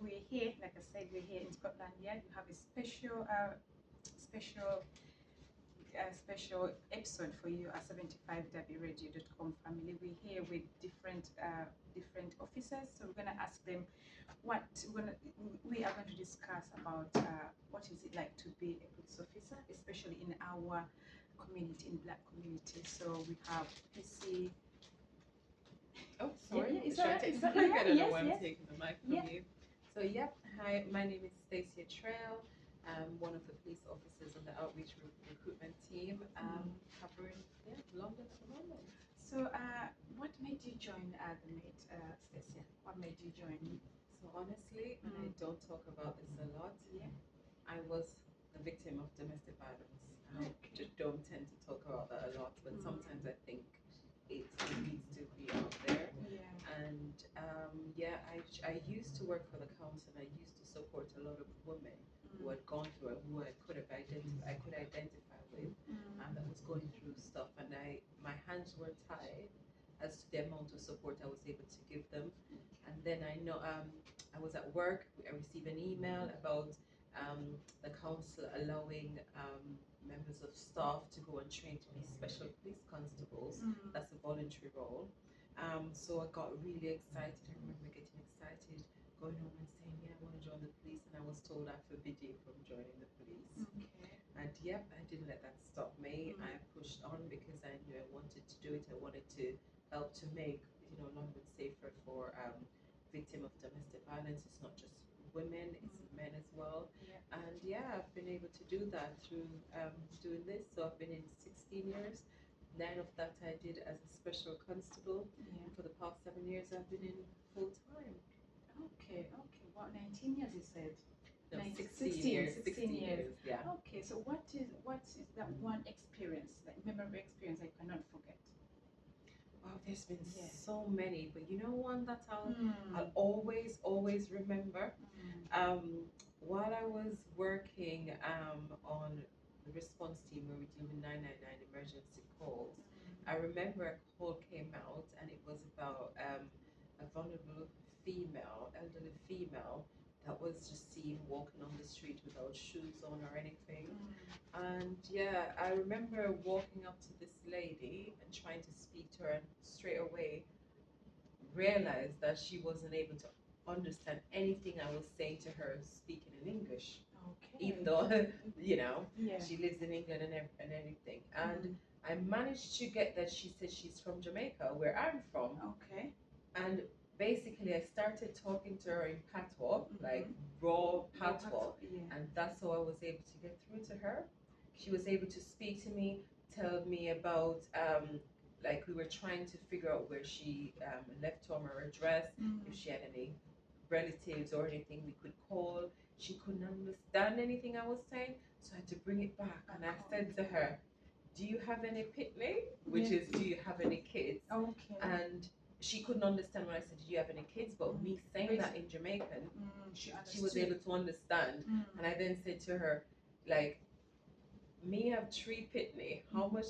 we're here, like I said, we're here in Scotland Yard. We have a special special episode for you at 75wradio.com family. We're here with different officers, so we're gonna ask them what we are going to discuss about what is it like to be a police officer, especially in our community, in Black community. So we have PC. Oh, sorry. Yeah, it's Should I alright, take it's the alright. mic? I don't know Yes, why I'm yes. taking the mic from Yeah. you. So, yep. Hi, my name is Stacia Trail. I'm one of the police officers on the outreach recruitment team, covering London at the moment. So, what made you join the Mate, Stacia? What made you join? So, honestly, and I don't talk about this a lot, Yeah. I was the victim of domestic violence. I Okay. just don't tend to talk about that a lot, but Mm. sometimes I think it needs to be out there. Yeah. And I used to work for the council. I used to support a lot of women who had gone through it, who I could identify with, and that was going through stuff. And my hands were tied as to the amount of support I was able to give them. And then I know I was at work. I received an email about the council allowing members of staff to go and train to be special police constables. That's a voluntary role. So I got really excited. I remember getting excited, going home and saying, yeah, I want to join the police. And I was told I forbid you from joining the police. Okay. And yep, I didn't let that stop me. I pushed on because I knew I wanted to do it. I wanted to help to make London safer for victim of domestic violence. It's not just women, it's men as well. Yeah. And yeah, I've been able to do that through doing this. So I've been in 16 years. 9 of that I did as a special constable. Yeah. For the past 7 years, I've been in full time. Okay. Well, 19 years you said. No, 16 years. 16 years. Yeah. Okay. So what is that one experience, like memorable experience I cannot forget? Wow, there's been Yeah. so many, but you know one that I'll always remember. While I was working on the response team where we deal with 999 emergency calls, I remember a call came out and it was about a vulnerable female, elderly female, that was just seen walking on the street without shoes on or anything. And yeah, I remember walking up to this lady and trying to speak to her, and straight away realized that she wasn't able to understand anything I was saying to her speaking in English, Okay. even though Yeah. she lives in England and everything. And I managed to get that she said she's from Jamaica, where I'm from. Okay. And basically, I started talking to her in patois, like raw patois, Yeah. and that's how I was able to get through to her. She was able to speak to me, tell me about, like we were trying to figure out where she left home, her address, if she had any relatives or anything we could call. She couldn't understand anything I was saying, so I had to bring it back. And I said to her, do you have any pitney? Which is, do you have any kids? Okay. And she couldn't understand when I said, do you have any kids? But me saying that in Jamaican, she was able to understand. And I then said to her, like, me have 3 pitney. How much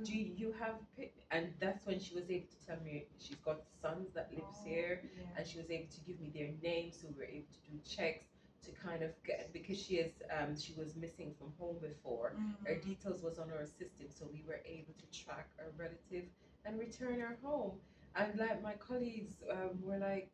do you have pitney? And that's when she was able to tell me she's got sons that lives here, Yeah. and she was able to give me their names, so we were able to do checks to kind of get, because she was missing from home before. Her details was on our system, so we were able to track a relative and return her home. And like my colleagues were like,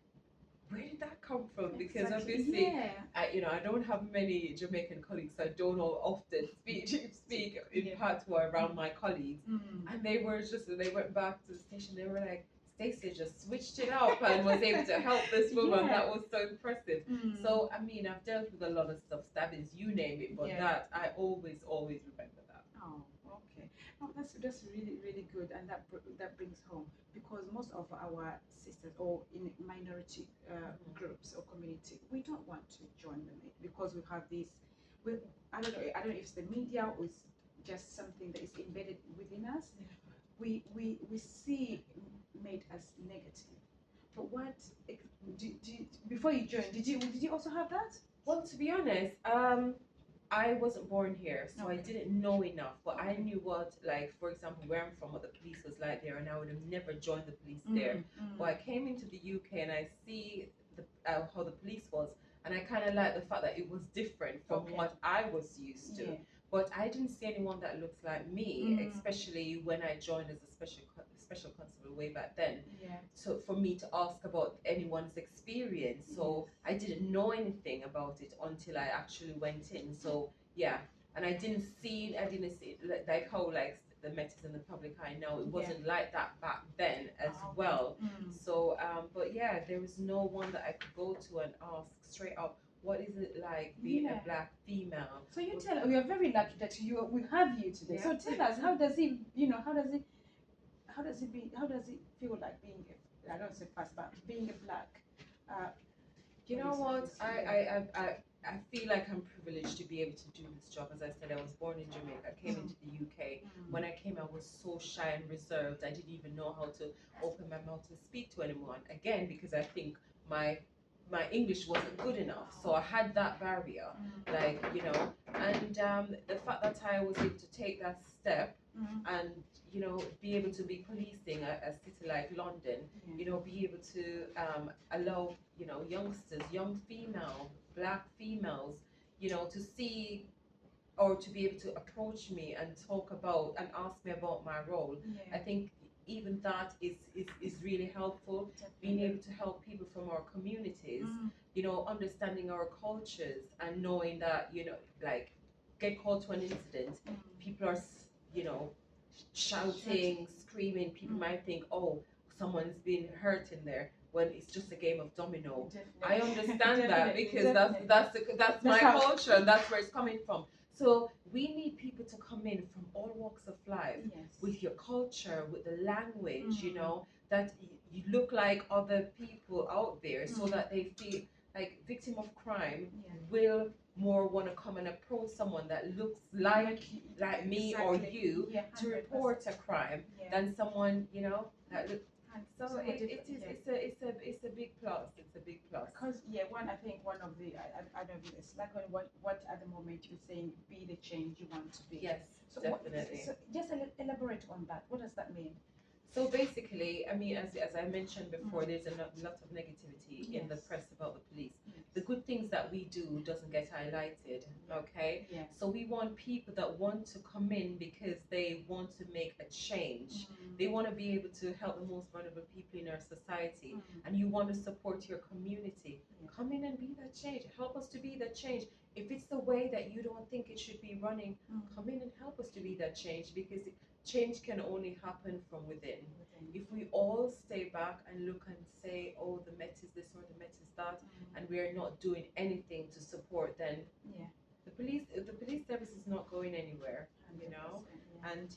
where did that come from? Because Exactly. obviously, Yeah. I don't have many Jamaican colleagues, so I don't often speak in patois around my colleagues. And they went back to the station. They were like, Stacey just switched it up and was able to help this woman. Yeah. That was so impressive. So I mean, I've dealt with a lot of stuff, stabbings, you name it, but that I always remember that. Oh, okay. Oh, that's really good, and that brings home, because most of our sisters or in minority groups or community, we don't want to join the Mate because we have this. I don't know if it's the media or it's just something that is embedded within us. We see Mate as negative. But what before you joined, did you also have that? Well, to be honest, I wasn't born here, so I didn't know enough. But I knew what, like, for example, where I'm from, what the police was like there, and I would have never joined the police there. But I came into the UK and I see how the police was. and I kind of like the fact that it was different from Okay. what I was used to. Yeah. But I didn't see anyone that looks like me, Mm. especially when I joined as a special constable way back then. Yeah. So for me to ask about anyone's experience, so Yes. I didn't know anything about it until I actually went in. So yeah, and I didn't see like how like the Met is in the public eye now. It Yeah. wasn't like that back then as Oh, okay. well. Mm. So but yeah, there was no one that I could go to and ask straight up, what is it like being Yeah. a black female? So you tell, we are very lucky that we have you today. Yeah. So tell us, how does it, how does it feel like being I don't say fast, but being a black You know police what? officer? I feel like I'm privileged to be able to do this job. As I said, I was born in Jamaica. I came into the UK. When I came, I was so shy and reserved. I didn't even know how to open my mouth and speak to anyone. Again, because I think my English wasn't good enough, so I had that barrier. Like and the fact that I was able to take that step and be able to be policing a city like London, be able to allow youngsters, young female, black females, to see or to be able to approach me and talk about and ask me about my role. I think even that is really helpful. Being able to help people from our communities, understanding our cultures and knowing that like get called to an incident, people are shouting, screaming. People might think, oh, someone's been hurt in there, when it's just a game of domino. I understand that because that's my culture and that's where it's coming from. So we need people to come in from all walks of life with your culture, with the language, that you look like other people out there, so that they feel like victim of crime will more want to come and approach someone that looks like me or you to report a crime than someone that looks. So it's a big plus. It's a big plus. Because I think one of the I don't know, it's like what at the moment you're saying, be the change you want to be. Yes, so definitely. So just elaborate on that. What does that mean? So basically, I mean, as I mentioned before, there's a lot of negativity in the press about the police. The good things that we do doesn't get highlighted, okay? So we want people that want to come in because they want to make a change. They want to be able to help the most vulnerable people in our society, and you want to support your community. Come in and be that change. Help us to be that change. If it's the way that you don't think it should be running, come in and help us to be that change, because change can only happen from within. If we all stay back and look and say, oh, the Met is this or the Met is that, and we are not doing anything to support, then the police service is not going anywhere, And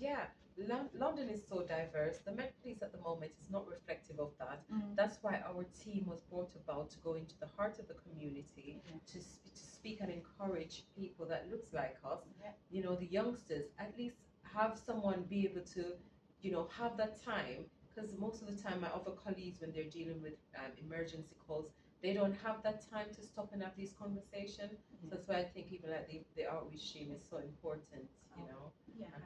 London is so diverse. The Met Police at the moment is not reflective of that. That's why our team was brought about to go into the heart of the community, to speak and encourage people that looks like us, the youngsters, at least have someone be able to, have that time, because most of the time my other colleagues, when they're dealing with emergency calls, they don't have that time to stop and have these conversations. So that's why I think even like the outreach team is so important,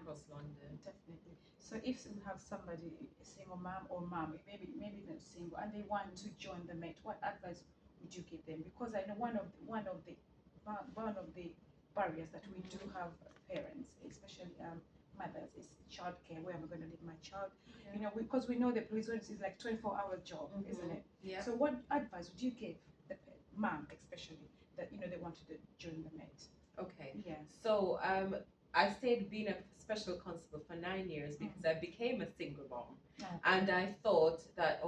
across London. Definitely. So if we have somebody, a single mom or mom, maybe not single, and they want to join the Met, what advice would you give them? Because I know one of the barriers that we do have, parents, especially mothers, is childcare. Where am I going to leave my child? Because we know the police is like 24-hour job, isn't it? Yeah. So what advice would you give the mom, especially that they wanted to join the Met? Okay. Yeah. So I stayed being a special constable for 9 years because I became a single mom. And I thought that,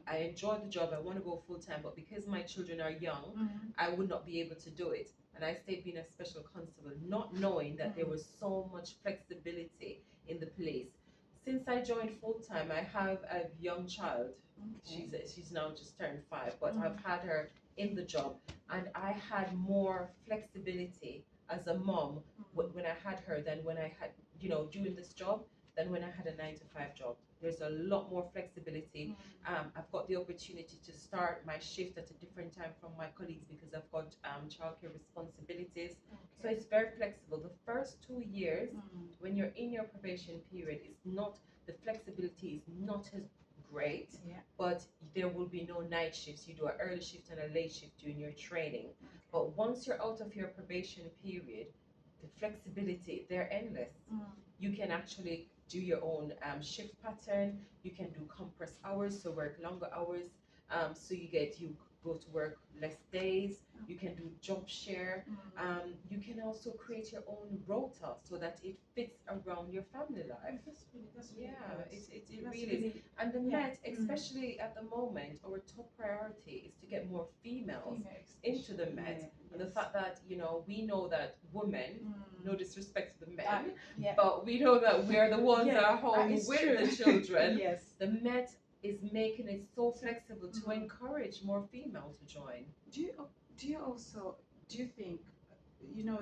I enjoy the job, I want to go full time, but because my children are young, I would not be able to do it. And I stayed being a special constable, not knowing that there was so much flexibility in the police. Since I joined full time, I have a young child. She's now just turned 5, but I've had her in the job, and I had more flexibility as a mom when I had her than when I had, doing this job, than when I had a 9-to-5 job. There's a lot more flexibility. I've got the opportunity to start my shift at a different time from my colleagues because I've got childcare responsibilities. So it's very flexible. The first 2 years, when you're in your probation period, the flexibility is not as great. Yeah. But there will be no night shifts. You do an early shift and a late shift during your training. Okay. But once you're out of your probation period, the flexibility, they're endless. You can actually do your own shift pattern. You can do compressed hours, so work longer hours. So you go to work less days. You can do job share. You can also create your own rota so that it fits around your family life. That's really Yeah, good. it That's really is. And the yeah. Met, especially at the moment, our top priority is to get more females into the Met. Yeah, And the yes. fact that, we know that women, no disrespect to the men, Yeah. but we know that we are the ones Yeah, that are home it's with true. the children. Yes. The Met is making it so flexible to encourage more females to join. Do you think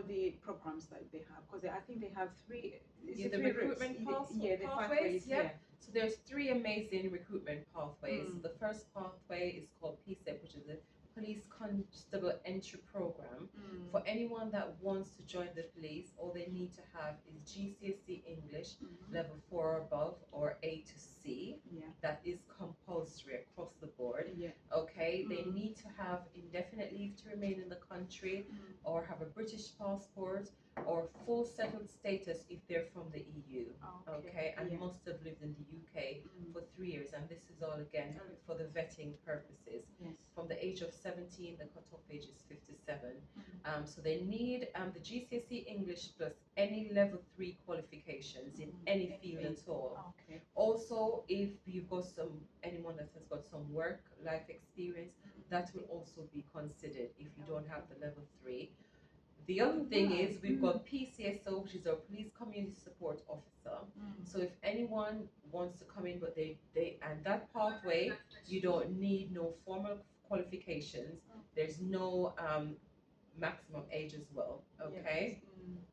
the programs that they have, because I think they have three. Yeah, the three recruitment routes. the pathways. Yeah. So there's three amazing recruitment pathways. The first pathway is called PSEP, which is the Police Constable Entry Program. For anyone that wants to join the police, all they need to have is GCSE English level 4 or above, or A to C. Yeah. That is compulsory across the board. Yeah. Okay, they need to have indefinite leave to remain in the country, or have a British passport, or full settled status if they're from the EU. Okay, and must have lived in the UK for 3 years. And this is all again for the vetting purposes. Yes. From the age of 17, the cutoff age is 57. So they need the GCSE English plus any level 3 qualifications in any field at all. Okay. Also, if you've got anyone that has got some work life experience, that will also be considered if you don't have the level 3. The other thing is we've got PCSO, which is our Police Community Support Officer. So if anyone wants to come in, but they and that pathway, you don't need no formal qualifications. There's no maximum age as well. Okay.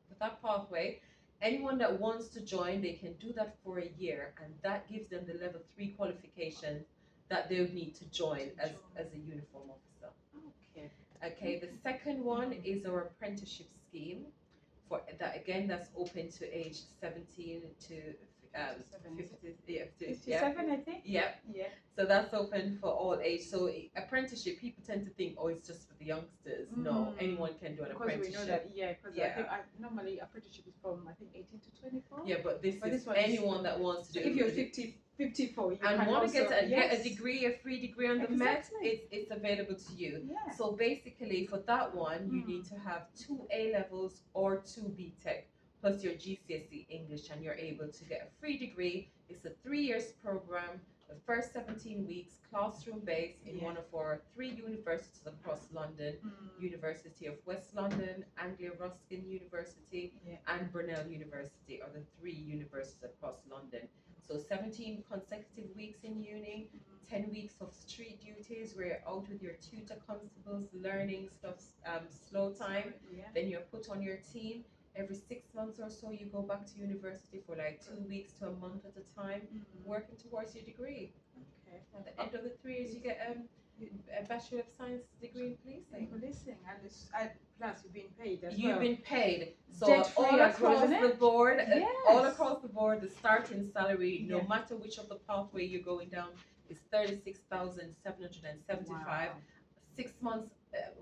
With that pathway, anyone that wants to join, they can do that for a year, and that gives them the level 3 qualification that they would need to join as a uniform officer. Okay. Okay, the second one is our apprenticeship scheme. For that, again, that's open to age 17 to 50, 57, I think. Yeah. Yeah. So that's open for all age. So apprenticeship, people tend to think, oh, it's just for the youngsters. No, anyone can do an apprenticeship. Because we know that, I think normally apprenticeship is from, I think, 18 to 24. Yeah, but this is anyone that wants to do. If you're 54, you and can want to also, get a degree, a free degree on the Met, it's available to you. Yeah. So basically, for that one, you need to have 2 A levels or 2 B Tech plus your GCSE English, and you're able to get a free degree. It's a 3 years program. The first 17 weeks, classroom based in one of our 3 universities across London: University of West London, Anglia Ruskin University, and Brunel University are the 3 universities across London. So 17 consecutive weeks in uni, 10 weeks of street duties where you're out with your tutor constables, learning stuff, slow time. Then you're put on your team. Every 6 months or so, you go back to university for like 2 weeks to a month at a time, working towards your degree. Okay. At the end of the 3 years, you get a Bachelor of Science degree in policing. And plus you've been paid as You've well. been paid. So Debt-free all as well, across isn't the it? board, Yes. all across the board, the starting salary, no Yeah. matter which of the pathway you're going down, is 36,775. Wow. 6 months.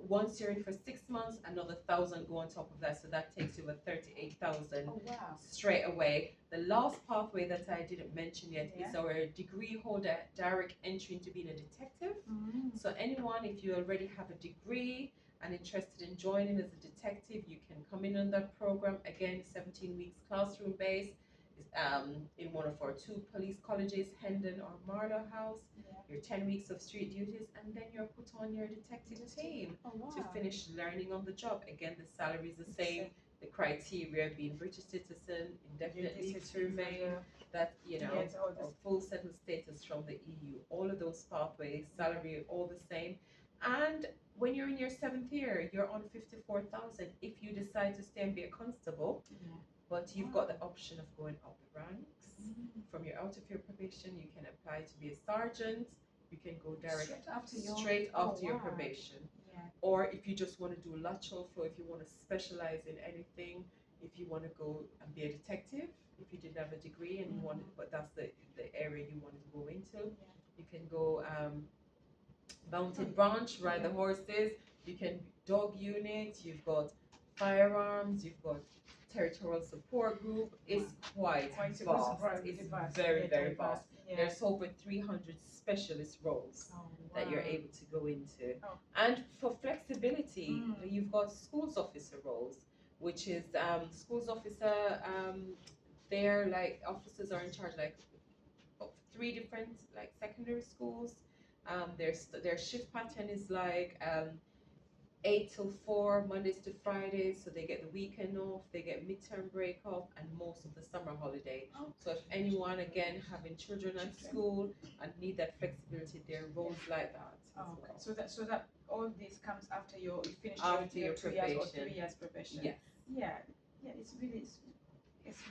Once you're in for 6 months, another 1,000 go on top of that, so that takes you at 38,000 Oh, wow. straight away. The last pathway that I didn't mention yet is our degree holder direct entry into being a detective. So anyone, if you already have a degree and interested in joining as a detective, you can come in on that program. Again, 17 weeks classroom based, in one of our 2 police colleges, Hendon or Marlow House. Your 10 weeks of street duties, and then you're put on your detective team to finish learning on the job. Again, the salary is the same. The criteria being British citizen, indefinite leave to remain, that or full settled status from the EU. All of those pathways, salary, all the same. And when you're in your 7th year, you're on 54,000 if you decide to stay and be a constable. But you've got the option of going up the ranks. From your out of your probation, you can apply to be a sergeant. You can go direct straight after your probation. Or if you just want to do lateral flow, if you want to specialize in anything, if you want to go and be a detective, if you didn't have a degree and you wanted, but that's the area you wanted to go into, You can go mountain branch, ride the horses. You can dog unit. You've got firearms. You've got territorial support group. It's quite Quite vast. vast. It's Vast, very yeah, very diverse, vast. yeah. There's over 300 specialist roles Oh, that you're wow. able to go into. Oh. And for flexibility, Mm. you've got schools officer roles, which is schools officer. They're like officers are in charge like of 3 different like secondary schools. Their shift pattern is like 8 till 4 Mondays to Fridays, so they get the weekend off, they get midterm break off, and most of the summer holiday. Oh. So if anyone again having children at school and need that flexibility, there are roles like that as Oh, okay. well. So that all this comes after you finish After your your 2 years or probation. 3 years probation. Yes. Yeah. Yeah. It's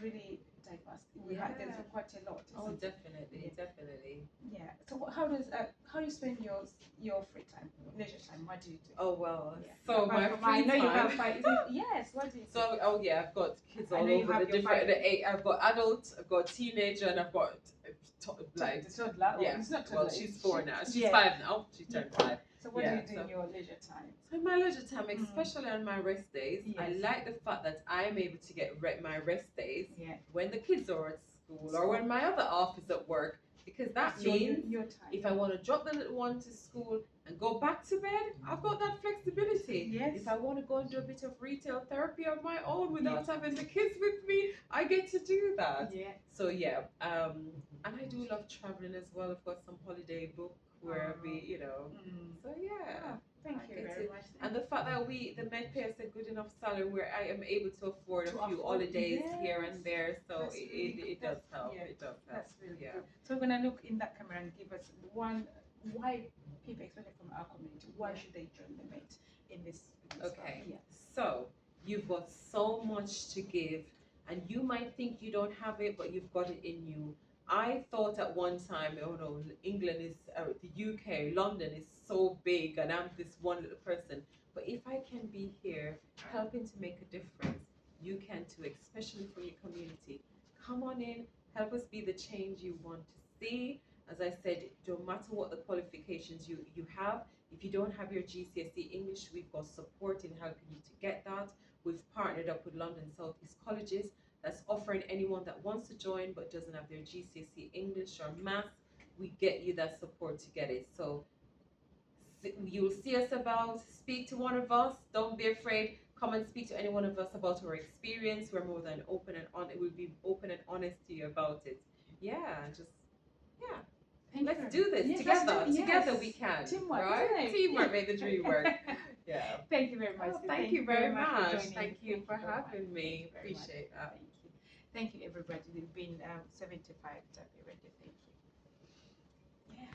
really diverse. There's Yeah. quite a lot. Oh, isn't it? definitely, definitely. Yeah. So how do you spend your free time, leisure time? What do you do? Oh well. Yeah. So Apart my from- free I know you have time. five. Yes. What do you do? So oh yeah, I've got kids I all know you over have the your different. five. I've got adults, I've got teenager, and I've got like the toddler. Oh, yeah. it's not Well, toddler. she's 4 now. She's Yeah. 5 now. She turned 5. So what do Yeah, you do so- in your leisure time? So in my leisure time, Mm. especially on my rest days, I Yes. like the fact that I'm able to get my rest days Yeah. when the kids are at school or when my other half is at work, because that That's your- means your time. if I want to drop the little one to school and go back to bed, I've got that flexibility. Yes. If I want to go and do a bit of retail therapy on my own without having the kids with me, I get to do that. Yeah. So yeah, and I do love traveling as well. I've got some holiday book where we, Mm. So yeah. Oh, thank I you get very it. much. And the fact that the Met pay us a good enough salary where I am able to afford To a few afford- holidays here yes. and there, so That's really- it does help. yeah, It does help. That's really Yeah. good. So we're gonna look in that camera and give us why people, especially from our community, why Yeah. should they join the Met in this Okay. club? Yeah. So you've got so much to give, and you might think you don't have it, but you've got it in you. I thought at one time, oh no, England is, the UK, London is so big, and I'm this one little person. But if I can be here helping to make a difference, you can too, especially for your community. Come on in, help us be the change you want to see. As I said, no matter what the qualifications you have, if you don't have your GCSE English, we've got support in helping you to get that. We've partnered up with London South East Colleges that's offering anyone that wants to join but doesn't have their GCSE English or Maths, we get you that support to get it. So you'll see us about, speak to one of us, don't be afraid, come and speak to any one of us about our experience. We're more than open and we'll be open and honest to you about it. Yeah, just yeah. Thank Let's you. do this Yes, together. let's do- yes. Together we can. Teamwork, right? isn't it? Teamwork made the dream work. Yeah. Thank you very much. Oh, thank you very for much. joining. Thank you for very much. having me. Thank you very much. Appreciate that. Thank you. Thank you, everybody. You've been 75 to be ready. Thank you. Yeah.